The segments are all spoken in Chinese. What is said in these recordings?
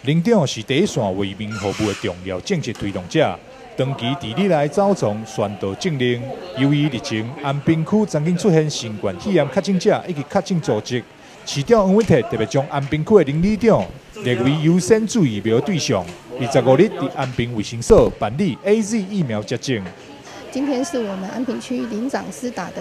林长是第一线为民服务的重要政策推动者，长期伫里来走总宣导政令。由于日前安平区曾经出现新冠肺炎确诊者以及确诊组织，市长黄伟特特别将安平区的林里长列为优先注意苗对象。25日伫安平卫生所办理 AZ 疫苗接种。今天是我们安平区林长施打的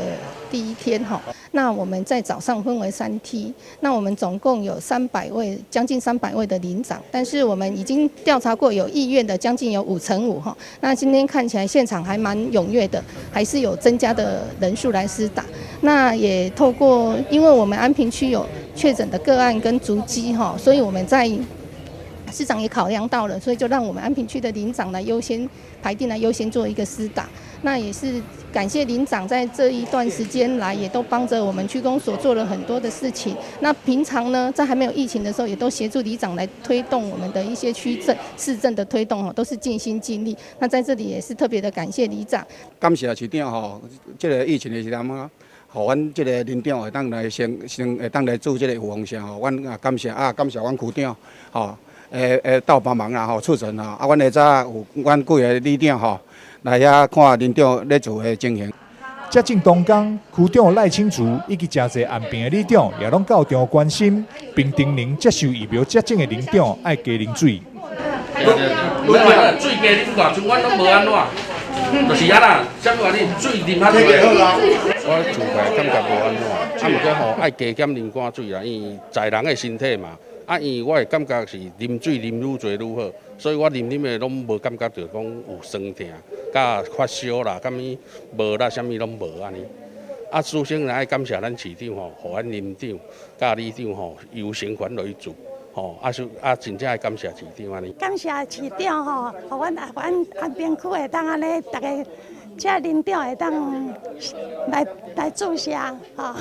第一天哈，那我们在早上分为3梯，那我们总共有300位，将近300位的林长，但是我们已经调查过，有意愿的将近有5%哈。那今天看起来现场还蛮踊跃的，还是有增加的人数来施打。那也透过，因为我们安平区有确诊的个案跟足迹哈，所以我们在市长也考量到了，所以就让我们安平区的林长来优先排定来优先做一个施打。那也是感谢林长在这一段时间来，也都帮着我们区公所做了很多的事情。那平常呢，在还没有疫情的时候，也都协助里长来推动我们的一些区政、市政的推动，都是尽心尽力。那在这里也是特别的感谢里长，感谢市长吼，这个疫情的时阵啊，互阮这个林长会当来会当来做这个预防针吼，阮也感谢阮区长吼，斗帮忙啦吼，出阵吼，阮下早有阮几个里长吼。来遐看林长咧做的情形。接种当天，区长赖清竹以及真侪安平的里长也拢到场关心，并叮咛接受疫苗接种的林长爱加啉水。水加啉偌像阮拢无安怎，就是遐啦。啥物话你水啉较多。我自家感觉无安怎，毋过吼爱加减啉寡水啦，因为在人的身体嘛。因为我的感觉是啉水啉愈多愈好，所以我啉的拢无感觉到讲有酸痛、甲发烧啦，甲物无啦，啥物拢无安尼。首先爱感谢咱市长吼，互咱林长、甲里长吼优先权落去做，吼真正爱感谢市长安尼。感谢市长吼，互阮安平区会当安尼，大家这林长会当来注射吼，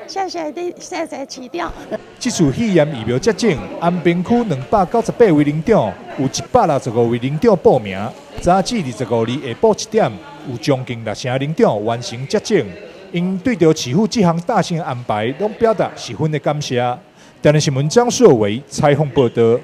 谢谢你，谢谢市长。这次肺炎疫苗接种，安平区298位林长，有165位林长报名。早至25日下晡1点，有将近60%林长完成接种。因对着市府这项大型安排，拢表达十分的感谢。台南新闻张硕维采访报道。